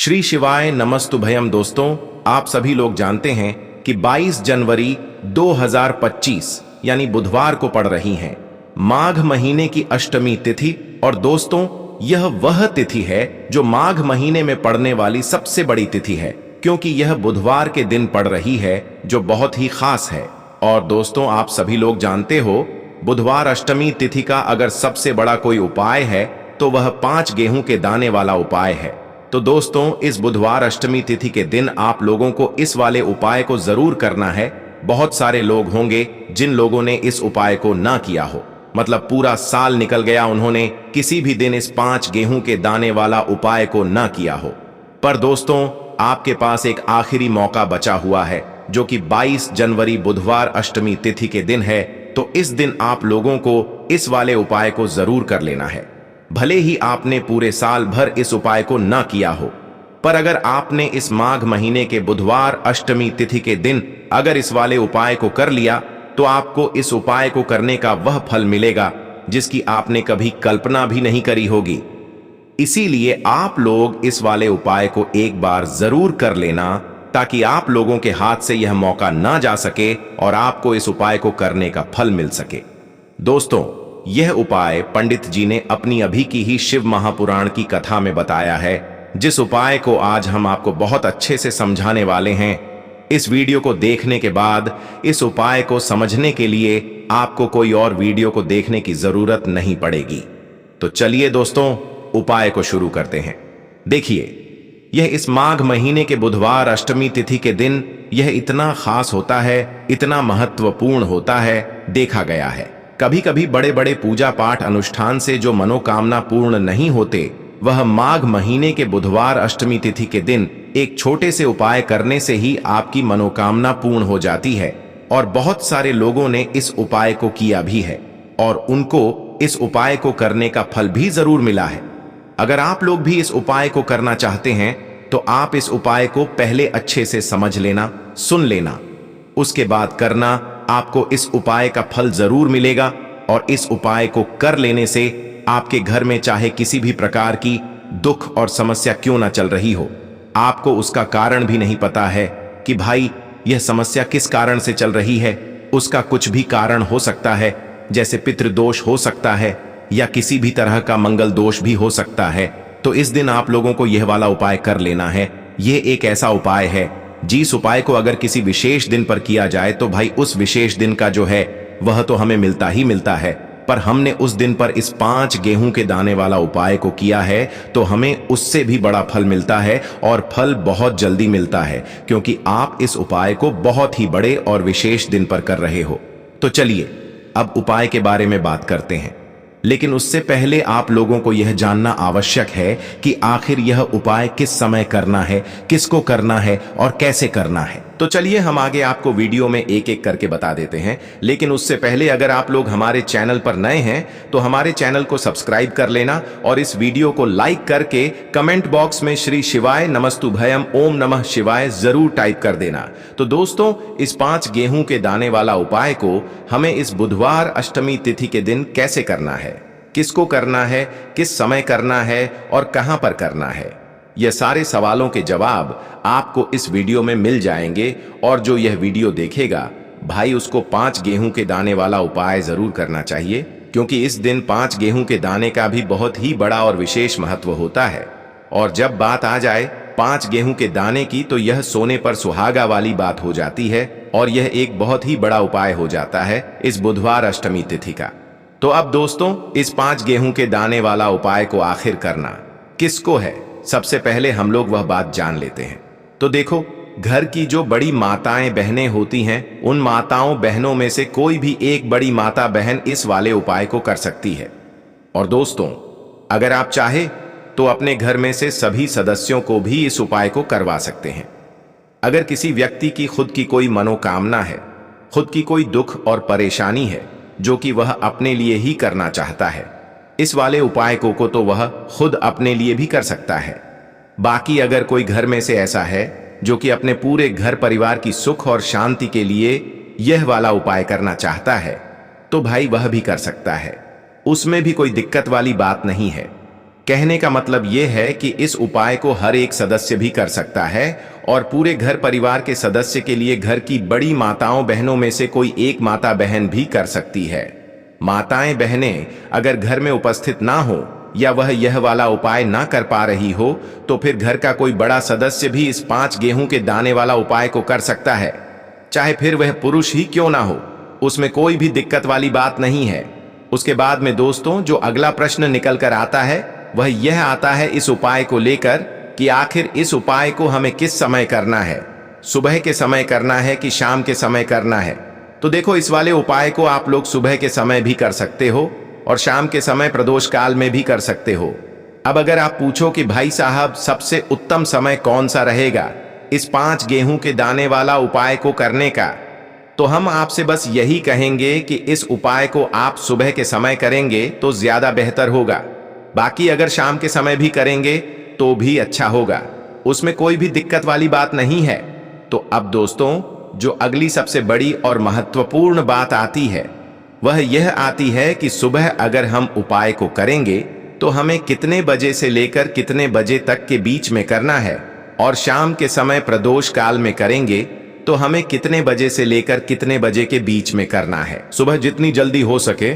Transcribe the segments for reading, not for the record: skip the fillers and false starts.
श्री शिवाय नमस्तुभयम। दोस्तों, आप सभी लोग जानते हैं कि 22 जनवरी 2025 यानी बुधवार को पड़ रही है माघ महीने की अष्टमी तिथि। और दोस्तों, यह वह तिथि है जो माघ महीने में पड़ने वाली सबसे बड़ी तिथि है, क्योंकि यह बुधवार के दिन पड़ रही है, जो बहुत ही खास है। और दोस्तों, आप सभी लोग जानते हो, बुधवार अष्टमी तिथि का अगर सबसे बड़ा कोई उपाय है तो वह 5 गेहूं के दाने वाला उपाय है। तो दोस्तों, इस बुधवार अष्टमी तिथि के दिन आप लोगों को इस वाले उपाय को जरूर करना है। बहुत सारे लोग होंगे जिन लोगों ने इस उपाय को ना किया हो, मतलब पूरा साल निकल गया, उन्होंने किसी भी दिन इस 5 गेहूं के दाने वाला उपाय को ना किया हो। पर दोस्तों, आपके पास एक आखिरी मौका बचा हुआ है, जो कि 22 जनवरी बुधवार अष्टमी तिथि के दिन है। तो इस दिन आप लोगों को इस वाले उपाय को जरूर कर लेना है। भले ही आपने पूरे साल भर इस उपाय को ना किया हो, पर अगर आपने इस माघ महीने के बुधवार अष्टमी तिथि के दिन अगर इस वाले उपाय को कर लिया, तो आपको इस उपाय को करने का वह फल मिलेगा जिसकी आपने कभी कल्पना भी नहीं करी होगी। इसीलिए आप लोग इस वाले उपाय को एक बार जरूर कर लेना, ताकि आप लोगों के हाथ से यह मौका ना जा सके और आपको इस उपाय को करने का फल मिल सके। दोस्तों, यह उपाय पंडित जी ने अपनी अभी की ही शिव महापुराण की कथा में बताया है, जिस उपाय को आज हम आपको बहुत अच्छे से समझाने वाले हैं। इस वीडियो को देखने के बाद इस उपाय को समझने के लिए आपको कोई और वीडियो को देखने की जरूरत नहीं पड़ेगी। तो चलिए दोस्तों, उपाय को शुरू करते हैं। देखिए, यह इस माघ महीने के बुधवार अष्टमी तिथि के दिन यह इतना खास होता है, इतना महत्वपूर्ण होता है। देखा गया है, कभी कभी बड़े बड़े पूजा पाठ अनुष्ठान से जो मनोकामना पूर्ण नहीं होते, वह माघ महीने के बुधवार अष्टमी तिथि के दिन एक छोटे से उपाय करने से ही आपकी मनोकामना पूर्ण हो जाती है। और बहुत सारे लोगों ने इस उपाय को किया भी है और उनको इस उपाय को करने का फल भी जरूर मिला है। अगर आप लोग भी इस उपाय को करना चाहते हैं, तो आप इस उपाय को पहले अच्छे से समझ लेना, सुन लेना, उसके बाद करना। आपको इस उपाय का फल जरूर मिलेगा। और इस उपाय को कर लेने से आपके घर में चाहे किसी भी प्रकार की दुख और समस्या क्यों ना चल रही हो, आपको उसका कारण भी नहीं पता है कि भाई यह समस्या किस कारण से चल रही है। उसका कुछ भी कारण हो सकता है, जैसे पितृदोष हो सकता है या किसी भी तरह का मंगल दोष भी हो सकता है। तो इस दिन आप लोगों को यह वाला उपाय कर लेना है। यह एक ऐसा उपाय है, जिस उपाय को अगर किसी विशेष दिन पर किया जाए तो भाई उस विशेष दिन का जो है वह तो हमें मिलता ही मिलता है। पर हमने उस दिन पर इस 5 गेहूं के दाने वाला उपाय को किया है, तो हमें उससे भी बड़ा फल मिलता है, और फल बहुत जल्दी मिलता है, क्योंकि आप इस उपाय को बहुत ही बड़े और विशेष दिन पर कर रहे हो। तो चलिए अब उपाय के बारे में बात करते हैं। लेकिन उससे पहले आप लोगों को यह जानना आवश्यक है कि आखिर यह उपाय किस समय करना है, किसको करना है और कैसे करना है। तो चलिए हम आगे आपको वीडियो में एक एक करके बता देते हैं। लेकिन उससे पहले अगर आप लोग हमारे चैनल पर नए हैं, तो हमारे चैनल को सब्सक्राइब कर लेना और इस वीडियो को लाइक करके कमेंट बॉक्स में श्री शिवाय नमस्तुभयम ओम नमः शिवाय जरूर टाइप कर देना। तो दोस्तों, इस 5 गेहूं के दाने वाला उपाय को हमें इस बुधवार अष्टमी तिथि के दिन कैसे करना है, किसको करना है, किस समय करना है और कहां पर करना है, यह सारे सवालों के जवाब आपको इस वीडियो में मिल जाएंगे। और जो यह वीडियो देखेगा भाई, उसको 5 गेहूं के दाने वाला उपाय जरूर करना चाहिए, क्योंकि इस दिन 5 गेहूं के दाने का भी बहुत ही बड़ा और विशेष महत्व होता है। और जब बात आ जाए 5 गेहूं के दाने की, तो यह सोने पर सुहागा वाली बात हो जाती है, और यह एक बहुत ही बड़ा उपाय हो जाता है इस बुधवार अष्टमी तिथि का। तो अब दोस्तों, इस 5 गेहूं के दाने वाला उपाय को आखिर करना किसको है, सबसे पहले हम लोग वह बात जान लेते हैं। तो देखो, घर की जो बड़ी माताएं बहनें होती हैं, उन माताओं बहनों में से कोई भी एक बड़ी माता बहन इस वाले उपाय को कर सकती है। और दोस्तों, अगर आप चाहे तो अपने घर में से सभी सदस्यों को भी इस उपाय को करवा सकते हैं। अगर किसी व्यक्ति की खुद की कोई मनोकामना है, खुद की कोई दुख और परेशानी है जो कि वह अपने लिए ही करना चाहता है, इस वाले उपाय को तो वह खुद अपने लिए भी कर सकता है। बाकी अगर कोई घर में से ऐसा है जो कि अपने पूरे घर परिवार की सुख और शांति के लिए यह वाला उपाय करना चाहता है, तो भाई वह भी कर सकता है। उसमें भी कोई दिक्कत वाली बात नहीं है। कहने का मतलब यह है कि इस उपाय को हर एक सदस्य भी कर सकता है और पूरे घर परिवार के सदस्य के लिए घर की बड़ी माताओं बहनों में से कोई एक माता बहन भी कर सकती है। माताएं बहनें अगर घर में उपस्थित ना हो या वह यह वाला उपाय ना कर पा रही हो तो फिर घर का कोई बड़ा सदस्य भी इस 5 गेहूं के दाने वाला उपाय को कर सकता है, चाहे फिर वह पुरुष ही क्यों ना हो। उसमें कोई भी दिक्कत वाली बात नहीं है। उसके बाद में दोस्तों जो अगला प्रश्न निकल कर आता है वह यह आता है इस उपाय को लेकर कि आखिर इस उपाय को हमें किस समय करना है, सुबह के समय करना है कि शाम के समय करना है। तो देखो, इस वाले उपाय को आप लोग सुबह के समय भी कर सकते हो और शाम के समय प्रदोष काल में भी कर सकते हो। अब अगर आप पूछो कि भाई साहब सबसे उत्तम समय कौन सा रहेगा इस 5 गेहूं के दाने वाला उपाय को करने का, तो हम आपसे बस यही कहेंगे कि इस उपाय को आप सुबह के समय करेंगे तो ज्यादा बेहतर होगा। बाकी अगर शाम के समय भी करेंगे तो भी अच्छा होगा, उसमें कोई भी दिक्कत वाली बात नहीं है। तो अब दोस्तों जो अगली सबसे बड़ी और महत्वपूर्ण बात आती है वह यह आती है कि सुबह अगर हम उपाय को करेंगे तो हमें कितने बजे से लेकर कितने बजे तक के बीच में करना है, और शाम के समय प्रदोष काल में करेंगे तो हमें कितने बजे से लेकर कितने बजे के बीच में करना है। सुबह जितनी जल्दी हो सके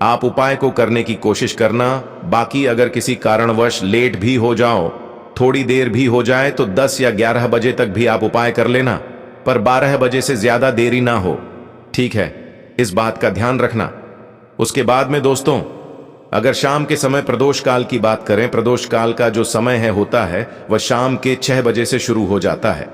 आप उपाय को करने की कोशिश करना। बाकी अगर किसी कारणवश लेट भी हो जाओ, थोड़ी देर भी हो जाए तो 10 या 11 बजे तक भी आप उपाय कर लेना, पर 12 बजे से ज्यादा देरी ना हो, ठीक है? इस बात का ध्यान रखना। उसके बाद में दोस्तों अगर शाम के समय प्रदोष काल की बात करें, प्रदोष काल का जो समय है होता है वह शाम के 6 बजे से शुरू हो जाता है।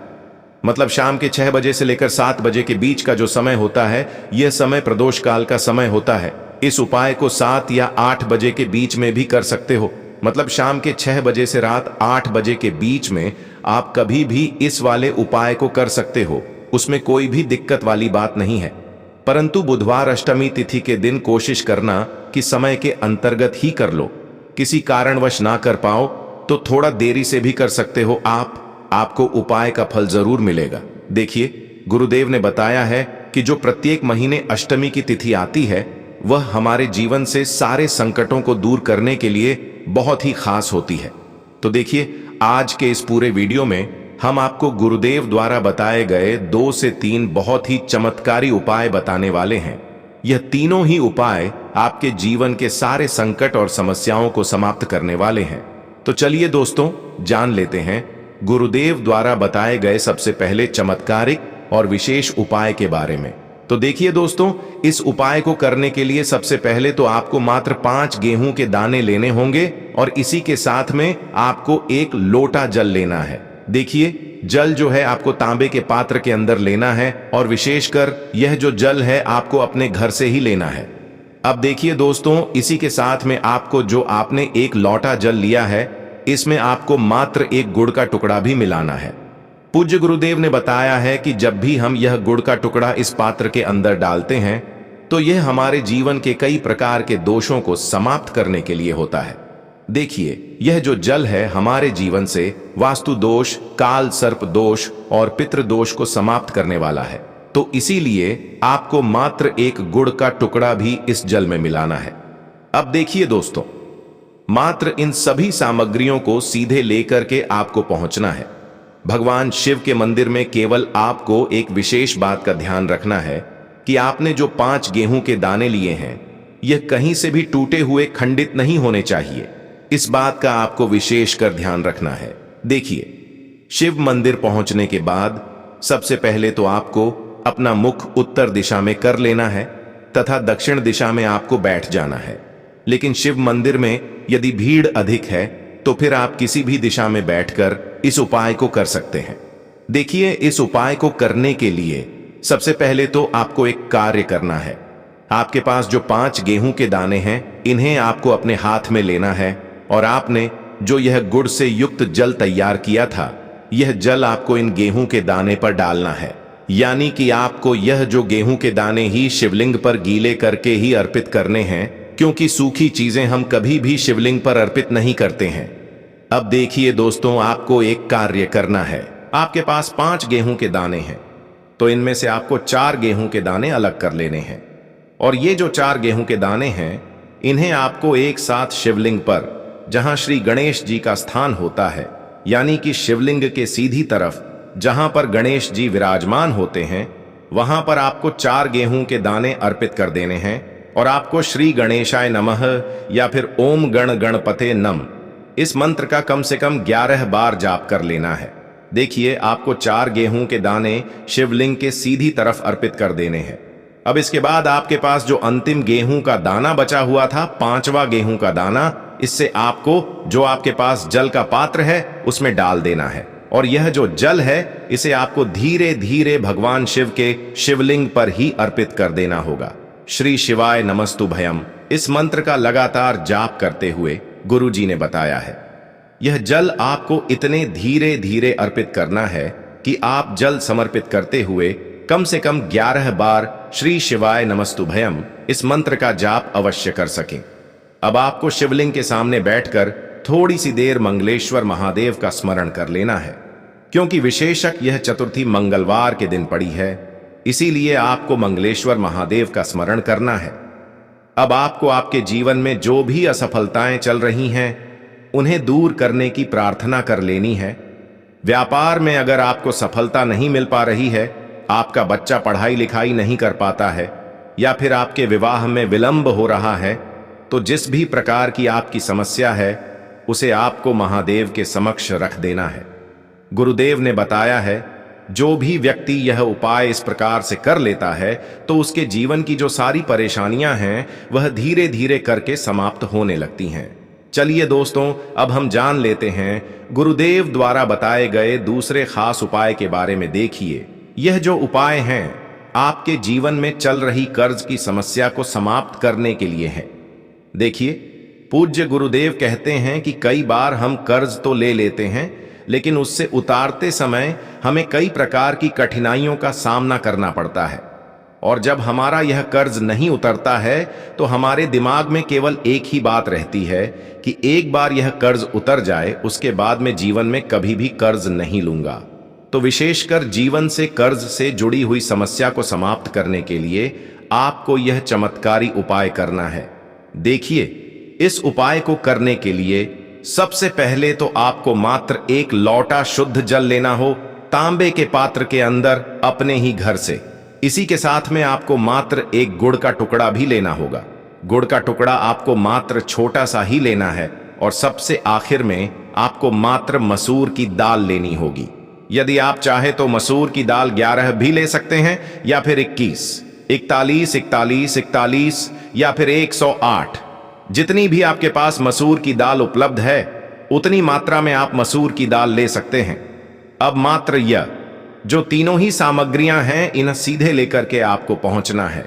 मतलब शाम के 6 बजे से लेकर 7 बजे के बीच का जो समय होता है यह समय प्रदोष काल का समय होता है। इस उपाय को 7 या 8 बजे के बीच में भी कर सकते हो। मतलब शाम के 6 बजे से रात 8 बजे के बीच में आप कभी भी इस वाले उपाय को कर सकते हो, उसमें कोई भी दिक्कत वाली बात नहीं है। परंतु बुधवार अष्टमी तिथि के दिन कोशिश करना कि समय के अंतर्गत ही कर लो। किसी कारणवश ना कर पाओ तो थोड़ा देरी से भी कर सकते हो आपको उपाय का फल जरूर मिलेगा। देखिए, गुरुदेव ने बताया है कि जो प्रत्येक महीने अष्टमी की तिथि आती है वह हमारे जीवन से सारे संकटों को दूर करने के लिए बहुत ही खास होती है। तो देखिए, आज के इस पूरे वीडियो में हम आपको गुरुदेव द्वारा बताए गए 2 से 3 बहुत ही चमत्कारी उपाय बताने वाले हैं। यह तीनों ही उपाय आपके जीवन के सारे संकट और समस्याओं को समाप्त करने वाले हैं। तो चलिए दोस्तों जान लेते हैं गुरुदेव द्वारा बताए गए सबसे पहले चमत्कारिक और विशेष उपाय के बारे में। तो देखिए दोस्तों, इस उपाय को करने के लिए सबसे पहले तो आपको मात्र 5 गेहूं के दाने लेने होंगे और इसी के साथ में आपको 1 लोटा जल लेना है। देखिए, जल जो है आपको तांबे के पात्र के अंदर लेना है और विशेषकर यह जो जल है आपको अपने घर से ही लेना है। अब देखिए दोस्तों, इसी के साथ में आपको जो आपने 1 लोटा जल लिया है इसमें आपको मात्र 1 गुड़ का टुकड़ा भी मिलाना है। पूज्य गुरुदेव ने बताया है कि जब भी हम यह गुड़ का टुकड़ा इस पात्र के अंदर डालते हैं तो यह हमारे जीवन के कई प्रकार के दोषों को समाप्त करने के लिए होता है। देखिए, यह जो जल है हमारे जीवन से वास्तु दोष, काल सर्प दोष और पितृ दोष को समाप्त करने वाला है। तो इसीलिए आपको मात्र 1 गुड़ का टुकड़ा भी इस जल में मिलाना है। अब देखिए दोस्तों, मात्र इन सभी सामग्रियों को सीधे लेकर के आपको पहुंचना है। भगवान शिव के मंदिर में केवल आपको एक विशेष बात का ध्यान रखना है कि आपने जो 5 गेहूं के दाने लिए हैं यह कहीं से भी टूटे हुए खंडित नहीं होने चाहिए। इस बात का आपको विशेष कर ध्यान रखना है। देखिए, शिव मंदिर पहुंचने के बाद सबसे पहले तो आपको अपना मुख उत्तर दिशा में कर लेना है तथा दक्षिण दिशा में आपको बैठ जाना है। लेकिन शिव मंदिर में यदि भीड़ अधिक है तो फिर आप किसी भी दिशा में बैठकर इस उपाय को कर सकते हैं। देखिए, इस उपाय को करने के लिए सबसे पहले तो आपको एक कार्य करना है। आपके पास जो 5 गेहूं के दाने हैं इन्हें आपको अपने हाथ में लेना है और आपने जो यह गुड़ से युक्त जल तैयार किया था यह जल आपको इन गेहूं के दाने पर डालना है। यानी कि आपको यह जो गेहूं के दाने ही शिवलिंग पर गीले करके ही अर्पित करने हैं, क्योंकि सूखी चीजें हम कभी भी शिवलिंग पर अर्पित नहीं करते हैं। अब देखिए दोस्तों, आपको एक कार्य करना है। आपके पास 5 गेहूं के दाने हैं तो इनमें से आपको 4 गेहूं के दाने अलग कर लेने हैं और ये जो 4 गेहूं के दाने हैं इन्हें आपको एक साथ शिवलिंग पर जहां श्री गणेश जी का स्थान होता है, यानी कि शिवलिंग के सीधी तरफ जहां पर गणेश जी विराजमान होते हैं, वहां पर आपको 4 गेहूं के दाने अर्पित कर देने हैं और आपको श्री गणेशाय नमः या फिर ओम गण गणपते नम इस मंत्र का कम से कम 11 बार जाप कर लेना है। देखिए, आपको 4 गेहूं के दाने शिवलिंग के सीधी तरफ अर्पित कर देने हैं। अब इसके बाद आपके पास जो अंतिम गेहूं का दाना बचा हुआ था, 5वां गेहूं का दाना, इससे आपको जो आपके पास जल का पात्र है उसमें डाल देना है और यह जो जल है इसे आपको धीरे धीरे भगवान शिव के शिवलिंग पर ही अर्पित कर देना होगा। श्री शिवाय नमस्तुभयम इस मंत्र का लगातार जाप करते हुए गुरु जी ने बताया है। यह जल आपको इतने धीरे धीरे अर्पित करना है कि आप जल समर्पित करते हुए कम से कम 11 बार श्री शिवाय नमस्तुभयम इस मंत्र का जाप अवश्य कर सकें। अब आपको शिवलिंग के सामने बैठकर थोड़ी सी देर मंगलेश्वर महादेव का स्मरण कर लेना है। क्योंकि विशेषक यह चतुर्थी मंगलवार के दिन पड़ी है, इसीलिए आपको मंगलेश्वर महादेव का स्मरण करना है। अब आपको आपके जीवन में जो भी असफलताएं चल रही हैं उन्हें दूर करने की प्रार्थना कर लेनी है। व्यापार में अगर आपको सफलता नहीं मिल पा रही है, आपका बच्चा पढ़ाई लिखाई नहीं कर पाता है या फिर आपके विवाह में विलंब हो रहा है, तो जिस भी प्रकार की आपकी समस्या है उसे आपको महादेव के समक्ष रख देना है। गुरुदेव ने बताया है, जो भी व्यक्ति यह उपाय इस प्रकार से कर लेता है तो उसके जीवन की जो सारी परेशानियां हैं वह धीरे धीरे करके समाप्त होने लगती हैं। चलिए दोस्तों, अब हम जान लेते हैं गुरुदेव द्वारा बताए गए दूसरे खास उपाय के बारे में। देखिए, यह जो उपाय हैं आपके जीवन में चल रही कर्ज की समस्या को समाप्त करने के लिए है। देखिए, पूज्य गुरुदेव कहते हैं कि कई बार हम कर्ज तो ले लेते हैं, लेकिन उससे उतारते समय हमें कई प्रकार की कठिनाइयों का सामना करना पड़ता है और जब हमारा यह कर्ज नहीं उतरता है तो हमारे दिमाग में केवल एक ही बात रहती है कि एक बार यह कर्ज उतर जाए उसके बाद मैं जीवन में कभी भी कर्ज नहीं लूंगा। तो विशेषकर जीवन से कर्ज से जुड़ी हुई समस्या को समाप्त करने के लिए आपको यह चमत्कारी उपाय करना है। देखिए, इस उपाय को करने के लिए सबसे पहले तो आपको मात्र 1 लोटा शुद्ध जल लेना हो, तांबे के पात्र के अंदर अपने ही घर से। इसी के साथ में आपको मात्र 1 गुड़ का टुकड़ा भी लेना होगा। गुड़ का टुकड़ा आपको मात्र छोटा सा ही लेना है और सबसे आखिर में आपको मात्र मसूर की दाल लेनी होगी। यदि आप चाहे तो मसूर की दाल 11 भी ले सकते हैं या फिर 21, 41, 41, 41 या फिर 108। जितनी भी आपके पास मसूर की दाल उपलब्ध है उतनी मात्रा में आप मसूर की दाल ले सकते हैं। अब मात्र यह जो तीनों ही सामग्रियां हैं इन्हें सीधे लेकर के आपको पहुंचना है।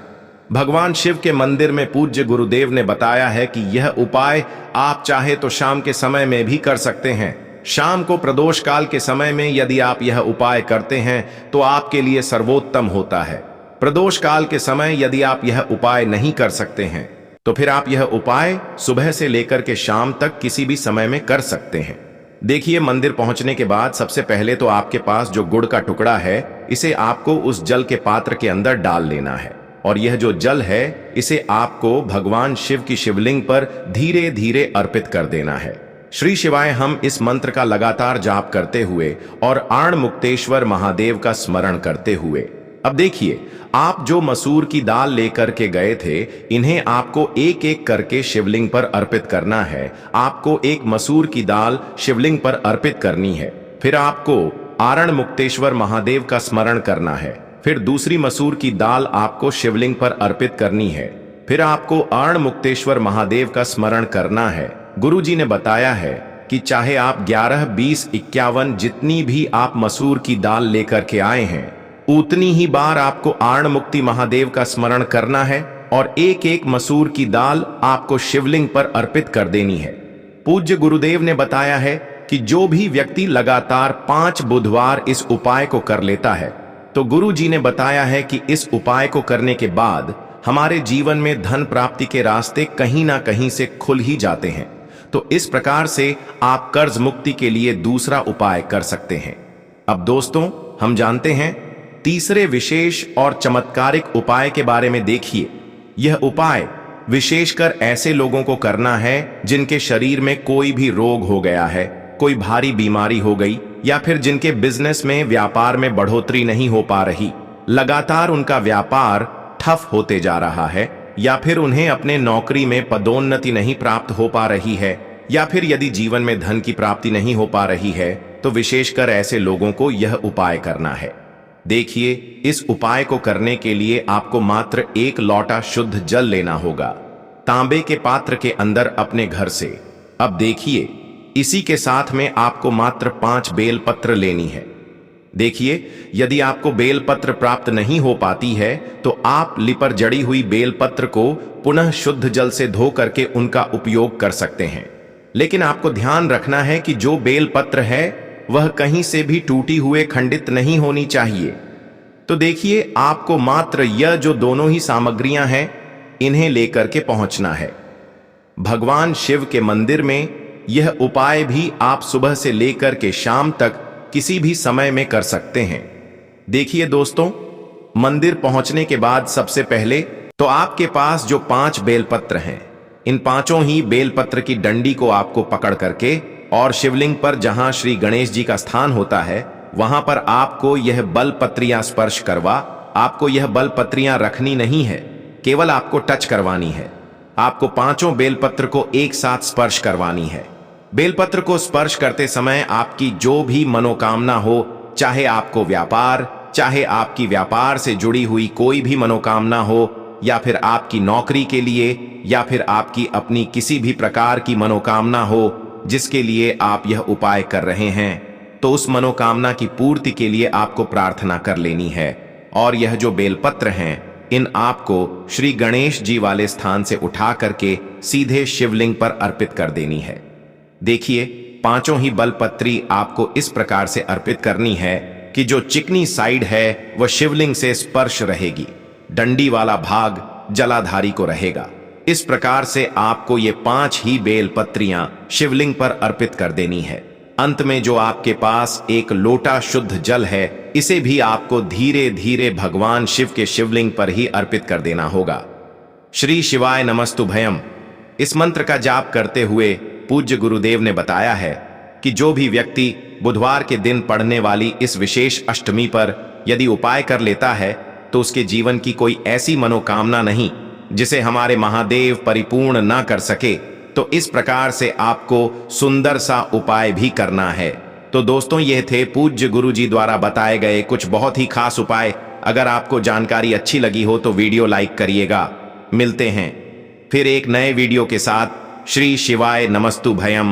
भगवान शिव के मंदिर में पूज्य गुरुदेव ने बताया है कि यह उपाय आप चाहे तो शाम के समय में भी कर सकते हैं। शाम को प्रदोष काल के समय में यदि आप यह उपाय करते हैं तो आपके लिए सर्वोत्तम होता है। प्रदोष काल के समय यदि आप यह उपाय नहीं कर सकते हैं तो फिर आप यह उपाय सुबह से लेकर के शाम तक किसी भी समय में कर सकते हैं। देखिए, मंदिर पहुंचने के बाद सबसे पहले तो आपके पास जो गुड़ का टुकड़ा है इसे आपको उस जल के पात्र के अंदर डाल लेना है और यह जो जल है इसे आपको भगवान शिव की शिवलिंग पर धीरे धीरे अर्पित कर देना है। श्री शिवाय हम इस मंत्र का लगातार जाप करते हुए और आण मुक्तेश्वर महादेव का स्मरण करते हुए। अब देखिए, आप जो मसूर की दाल लेकर के गए थे इन्हें आपको एक एक करके शिवलिंग पर अर्पित करना है। आपको 1 मसूर की दाल शिवलिंग पर अर्पित करनी है, फिर आपको आरण मुक्तेश्वर महादेव का स्मरण करना है, फिर दूसरी मसूर की दाल आपको शिवलिंग पर अर्पित करनी है, फिर आपको आरण मुक्तेश्वर महादेव का स्मरण करना है। गुरुजी ने बताया है कि चाहे आप 11, 20, 51 जितनी भी आप मसूर की दाल लेकर के आए हैं उतनी ही बार आपको आर्ण मुक्ति महादेव का स्मरण करना है और एक एक मसूर की दाल आपको शिवलिंग पर अर्पित कर देनी है। पूज्य गुरुदेव ने बताया है कि जो भी व्यक्ति लगातार 5 बुधवार इस उपाय को कर लेता है तो गुरु जी ने बताया है कि इस उपाय को करने के बाद हमारे जीवन में धन प्राप्ति के रास्ते कहीं ना कहीं से खुल ही जाते हैं। तो इस प्रकार से आप कर्ज मुक्ति के लिए दूसरा उपाय कर सकते हैं। अब दोस्तों, हम जानते हैं तीसरे विशेष और चमत्कारिक उपाय के बारे में। देखिए, यह उपाय विशेषकर ऐसे लोगों को करना है जिनके शरीर में कोई भी रोग हो गया है, कोई भारी बीमारी हो गई, या फिर जिनके बिजनेस में व्यापार में बढ़ोतरी नहीं हो पा रही, लगातार उनका व्यापार ठप होते जा रहा है, या फिर उन्हें अपने नौकरी में पदोन्नति नहीं प्राप्त हो पा रही है, या फिर यदि जीवन में धन की प्राप्ति नहीं हो पा रही है, तो विशेषकर ऐसे लोगों को यह उपाय करना है। देखिए, इस उपाय को करने के लिए आपको मात्र 1 लोटा शुद्ध जल लेना होगा, तांबे के पात्र के अंदर अपने घर से। अब देखिए, इसी के साथ में आपको मात्र 5 बेलपत्र लेनी है। देखिए, यदि आपको बेलपत्र प्राप्त नहीं हो पाती है तो आप लिपर जड़ी हुई बेलपत्र को पुनः शुद्ध जल से धो करके उनका उपयोग कर सकते हैं। लेकिन आपको ध्यान रखना है कि जो बेलपत्र है वह कहीं से भी टूटी हुए खंडित नहीं होनी चाहिए। तो देखिए, आपको मात्र यह जो दोनों ही सामग्रियां हैं इन्हें लेकर के पहुंचना है। भगवान शिव के मंदिर में यह उपाय भी आप सुबह से लेकर के शाम तक किसी भी समय में कर सकते हैं। देखिए दोस्तों, मंदिर पहुंचने के बाद सबसे पहले तो आपके पास जो 5 बेलपत्र हैं, इन 5 ही बेलपत्र की डंडी को आपको पकड़ करके और शिवलिंग पर जहां श्री गणेश जी का स्थान होता है वहां पर आपको यह बलपत्रियां स्पर्श करवा, आपको यह बलपत्रियां रखनी नहीं है, केवल आपको टच करवानी है। आपको 5 बेलपत्र को एक साथ स्पर्श करवानी है। बेलपत्र को स्पर्श करते समय आपकी जो भी मनोकामना हो, चाहे आपको व्यापार, चाहे आपकी व्यापार से जुड़ी हुई कोई भी मनोकामना हो, या फिर आपकी नौकरी के लिए, या फिर आपकी अपनी किसी भी प्रकार की मनोकामना हो जिसके लिए आप यह उपाय कर रहे हैं, तो उस मनोकामना की पूर्ति के लिए आपको प्रार्थना कर लेनी है। और यह जो बेलपत्र हैं, इन आपको श्री गणेश जी वाले स्थान से उठा करके सीधे शिवलिंग पर अर्पित कर देनी है। देखिए, 5 ही बलपत्री आपको इस प्रकार से अर्पित करनी है कि जो चिकनी साइड है वह शिवलिंग से स्पर्श रहेगी, डंडी वाला भाग जलाधारी को रहेगा। इस प्रकार से आपको ये 5 ही बेलपत्रियां शिवलिंग पर अर्पित कर देनी है। अंत में जो आपके पास 1 लोटा शुद्ध जल है, इसे भी आपको धीरे धीरे भगवान शिव के शिवलिंग पर ही अर्पित कर देना होगा। श्री शिवाय नमस्तुभयम इस मंत्र का जाप करते हुए पूज्य गुरुदेव ने बताया है कि जो भी व्यक्ति बुधवार के दिन पड़ने वाली इस विशेष अष्टमी पर यदि उपाय कर लेता है तो उसके जीवन की कोई ऐसी मनोकामना नहीं जिसे हमारे महादेव परिपूर्ण ना कर सके। तो इस प्रकार से आपको सुंदर सा उपाय भी करना है। तो दोस्तों, ये थे पूज्य गुरु जी द्वारा बताए गए कुछ बहुत ही खास उपाय। अगर आपको जानकारी अच्छी लगी हो तो वीडियो लाइक करिएगा। मिलते हैं फिर एक नए वीडियो के साथ। श्री शिवाय नमस्तुभयम।